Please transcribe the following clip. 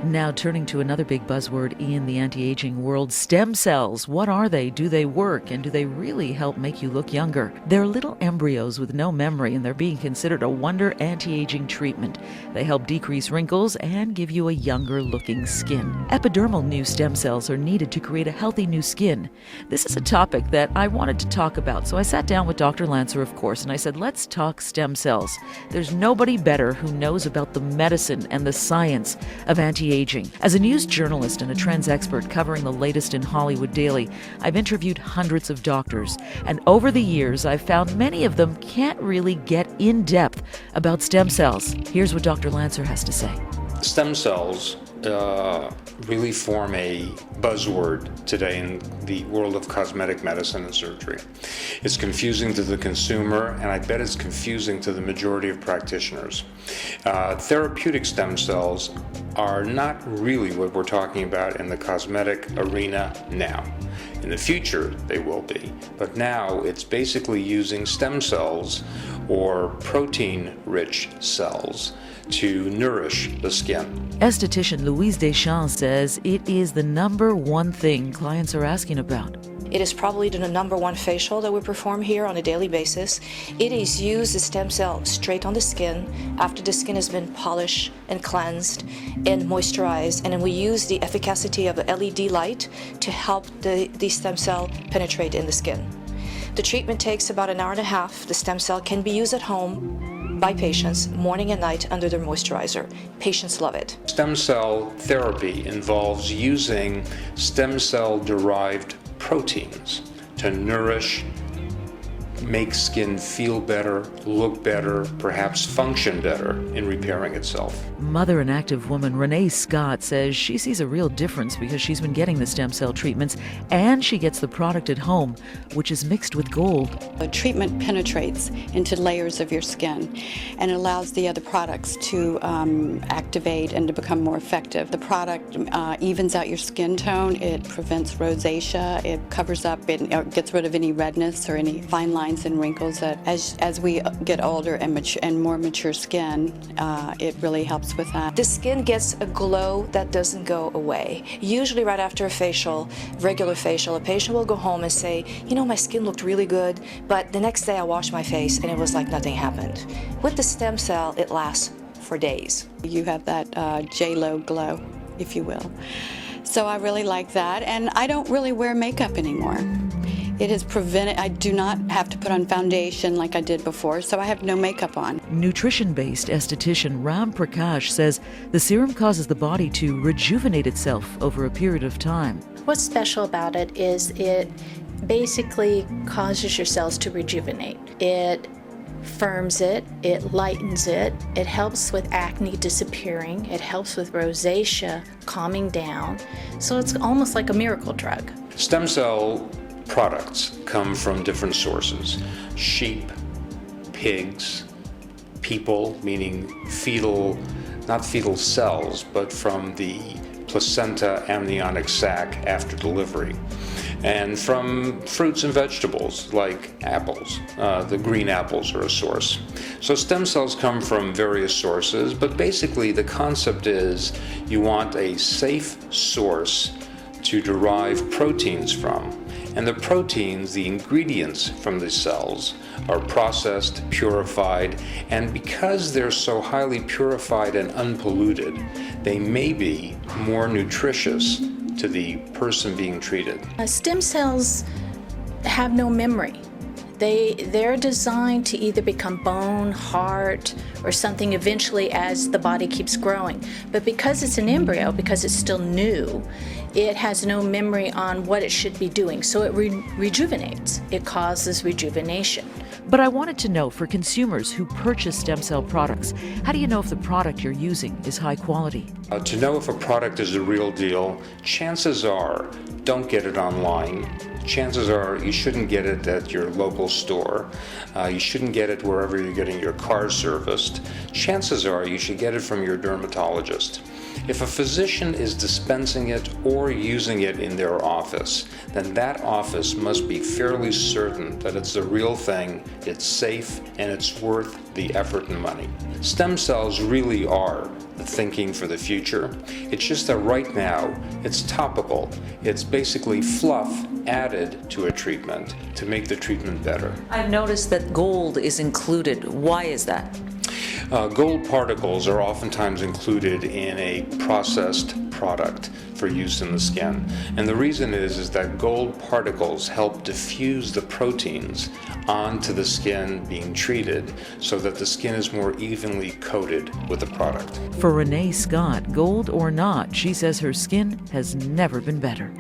Now turning to another big buzzword in the anti-aging world, stem cells. What are they? Do they work? And do they really help make you look younger? They're little embryos with no memory, and they're being considered a wonder anti-aging treatment. They help decrease wrinkles and give you a younger looking skin. Epidermal new stem cells are needed to create a healthy new skin. This is a topic that I wanted to talk about, so I sat down with Dr. Lancer, of course, and I said, let's talk stem cells. There's nobody better who knows about the medicine and the science of anti-aging. As a news journalist and a trends expert covering the latest in Hollywood daily, I've interviewed hundreds of doctors, and over the years I've found many of them can't really get in depth about stem cells. Here's what Dr. Lancer has to say. Stem cells really form a buzzword today in the world of cosmetic medicine and surgery. It's confusing to the consumer, and I bet it's confusing to the majority of practitioners. Therapeutic stem cells are not really what we're talking about in the cosmetic arena now. In the future, they will be. But now it's basically using stem cells or protein-rich cells to nourish the skin. Esthetician Louise Deschamps says it is the number one thing clients are asking about. It is probably the number one facial that we perform here on a daily basis. It is used, the stem cell, straight on the skin after the skin has been polished and cleansed and moisturized. And then we use the efficacy of the LED light to help the stem cell penetrate in the skin. The treatment takes about an hour and a half. The stem cell can be used at home by patients morning and night under their moisturizer. Patients love it. Stem cell therapy involves using stem cell derived proteins to nourish, make skin feel better, look better, perhaps function better in repairing itself. Mother and active woman Renee Scott says she sees a real difference because she's been getting the stem cell treatments, and she gets the product at home, which is mixed with gold. The treatment penetrates into layers of your skin and allows the other products to activate and to become more effective. The product evens out your skin tone, it prevents rosacea, it covers up, it gets rid of any redness or any fine lines and wrinkles that as we get older and more mature skin, it really helps with that. The skin gets a glow that doesn't go away. Usually right after a facial, regular facial, a patient will go home and say, you know, my skin looked really good, but the next day I washed my face and it was like nothing happened. With the stem cell, it lasts for days. You have that J-Lo glow, if you will. So I really like that, and I don't really wear makeup anymore. It has prevented, I do not have to put on foundation like I did before, so I have no makeup on. Nutrition-based esthetician Ram Prakash says the serum causes the body to rejuvenate itself over a period of time. What's special about it is it basically causes your cells to rejuvenate. It firms it, it lightens it, it helps with acne disappearing, it helps with rosacea calming down, so it's almost like a miracle drug. Stem cell products come from different sources: sheep, pigs, people, meaning not fetal cells, but from the placenta amniotic sac after delivery, and from fruits and vegetables like apples. The green apples are a source. So stem cells come from various sources, but basically the concept is you want a safe source to derive proteins from. And the proteins, the ingredients from the cells, are processed, purified, and because they're so highly purified and unpolluted, they may be more nutritious to the person being treated. Stem cells have no memory. They're designed to either become bone, heart, or something eventually as the body keeps growing. But because it's an embryo, because it's still new, it has no memory on what it should be doing. So it rejuvenates. It causes rejuvenation. But I wanted to know, for consumers who purchase stem cell products, how do you know if the product you're using is high quality? To know if a product is the real deal, chances are, don't get it online. Chances are you shouldn't get it at your local store. You shouldn't get it wherever you're getting your car serviced. Chances are you should get it from your dermatologist. If a physician is dispensing it or using it in their office, then that office must be fairly certain that it's the real thing, it's safe, and it's worth the effort and money. Stem cells really are the thinking for the future. It's just that right now it's topical. It's basically fluff added to a treatment to make the treatment better. I've noticed that gold is included. Why is that? Gold particles are oftentimes included in a processed product for use in the skin. And the reason is that gold particles help diffuse the proteins onto the skin being treated so that the skin is more evenly coated with the product. For Renee Scott, gold or not, she says her skin has never been better.